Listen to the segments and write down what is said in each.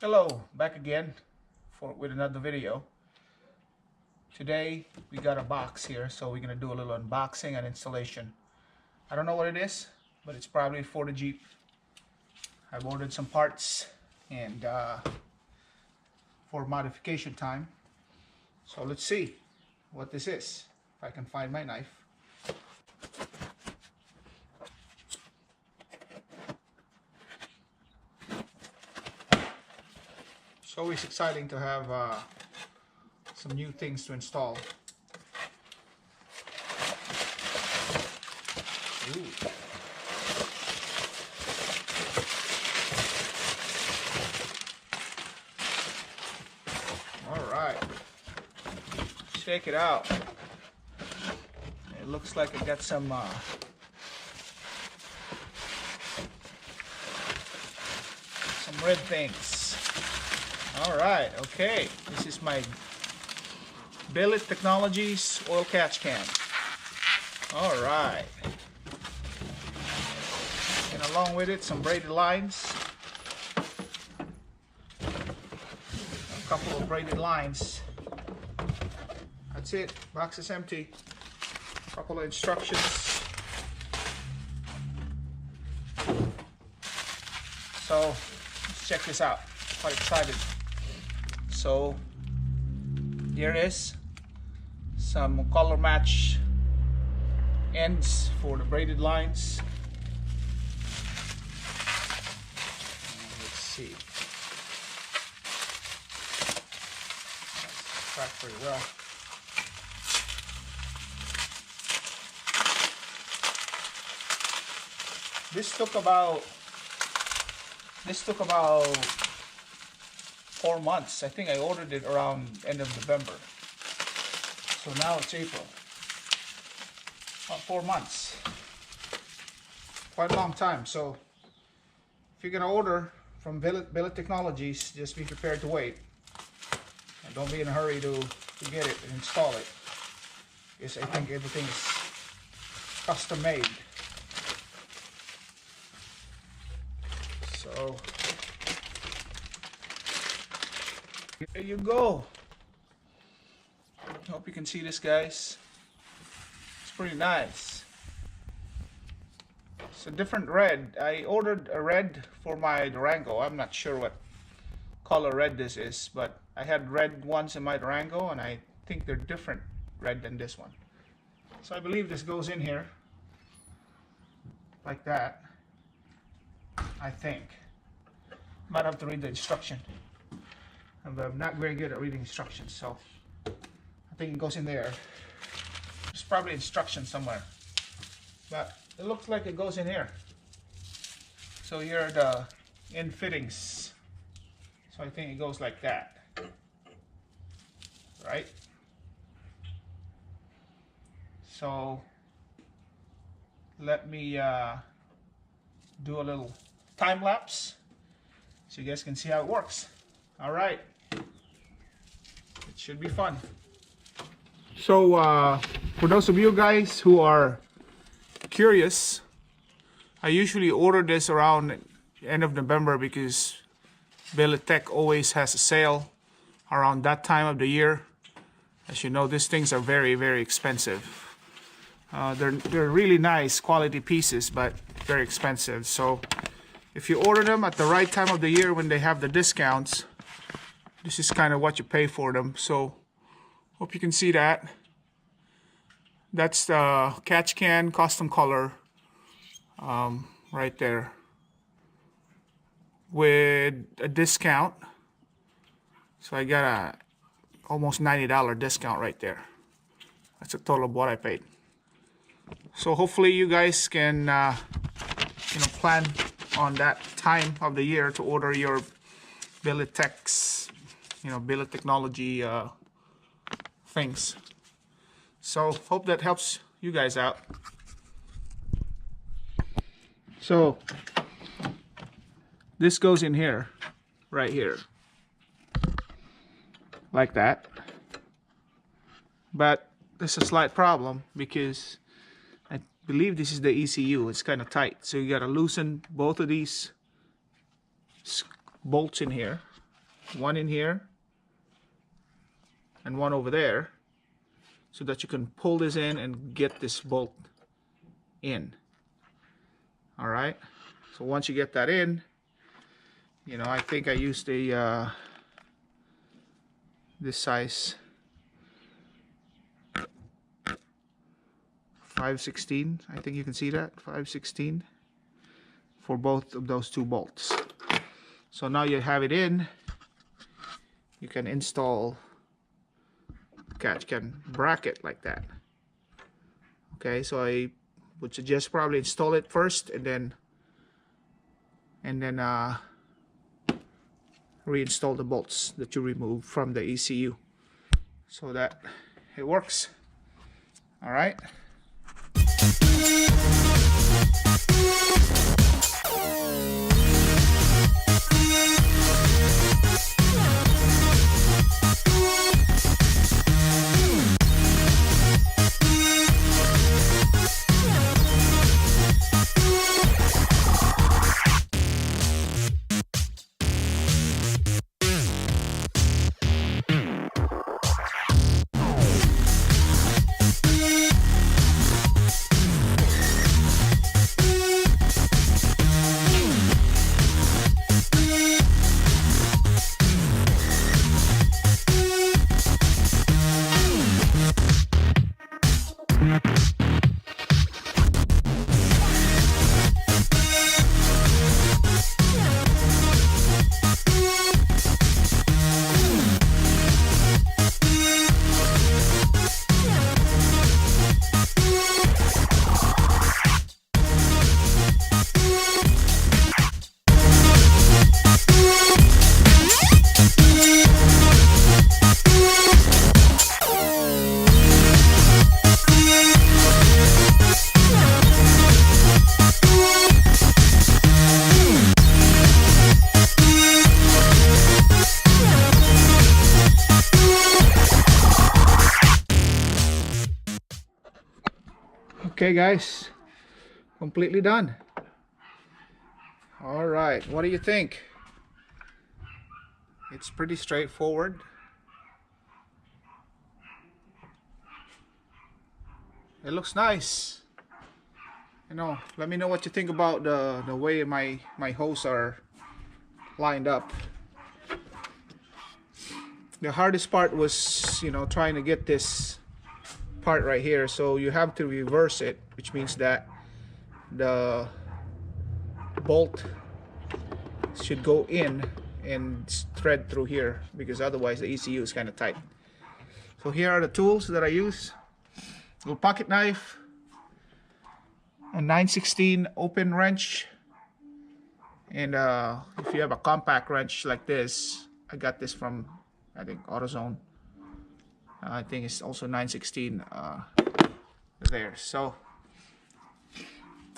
Hello, back again with another video. Today we got a box here, so we're gonna do a little unboxing and installation. I don't know what it is, but it's probably for the Jeep. I've ordered some parts and for modification time. So let's see what this is, if I can find my knife. It's always exciting to have some new things to install. Ooh. All right, check it out. It looks like it got some red things. All right, okay. This is my Billet Technologies oil catch can. All right. And along with it, some braided lines. A couple of braided lines. That's it. Box is empty. A couple of instructions. So let's check this out. Quite excited. So here it is, some color match ends for the braided lines. Let's see. That's cracked pretty well. This took about 4 months. I think I ordered it around end of November. So now it's April. About 4 months. Quite a long time. So if you're gonna order from Billet Technologies, just be prepared to wait. And don't be in a hurry to get it and install it. Because I think everything is custom made. So there you go. Hope you can see this, guys. It's pretty nice. It's a different red. I ordered a red for my Durango. I'm not sure what color red this is, but I had red ones in my Durango, and I think they're different red than this one. So I believe this goes in here like that. I think. Might have to read the instruction. I'm not very good at reading instructions, so I think it goes in there. There's probably instructions somewhere, but it looks like it goes in here. So here are the end fittings. So I think it goes like that, right? So let me do a little time lapse so you guys can see how it works. All right. It should be fun. So for those of you guys who are curious, I usually order this around end of November because Billet Tech always has a sale around that time of the year. As you know, these things are very, very expensive. They're really nice quality pieces, but very expensive. So if you order them at the right time of the year when they have the discounts, this is kind of what you pay for them. So hope you can see that. That's the catch can custom color right there with a discount. So I got a almost $90 discount right there. That's a total of what I paid. So hopefully you guys can plan on that time of the year to order your Billet Tech's, Billet Technology things. So hope that helps you guys out. So this goes in here, right here, like that. But there's a slight problem because I believe this is the ECU. It's kind of tight, so you got to loosen both of these bolts in here, one in here and one over there, so that you can pull this in and get this bolt in. All right, so once you get that in, you know, I think I used a this size 5/16. I think you can see that 5/16 for both of those two bolts. So now you have it in, you can install, you can bracket like that. Okay, so I would suggest probably install it first and then reinstall the bolts that you removed from the ECU so that it works. All right. Okay guys, completely done. All right, what do you think? It's pretty straightforward. It looks nice. You know, let me know what you think about the way my hoses are lined up. The hardest part was, you know, trying to get this part right here, so you have to reverse it, which means that the bolt should go in and thread through here, because otherwise the ECU is kind of tight. So here are the tools that I use: a little pocket knife, a 9/16 open wrench, and if you have a compact wrench like this, I got this from, I think, AutoZone. I think it's also 9/16 there. So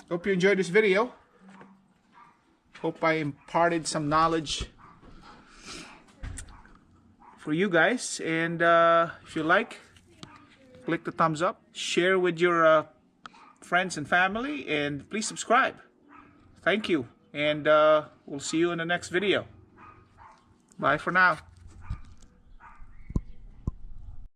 hope you enjoyed this video. Hope I imparted some knowledge for you guys, and if you like, click the thumbs up, share with your friends and family, and please subscribe. Thank you, and we'll see you in the next video. Bye for now.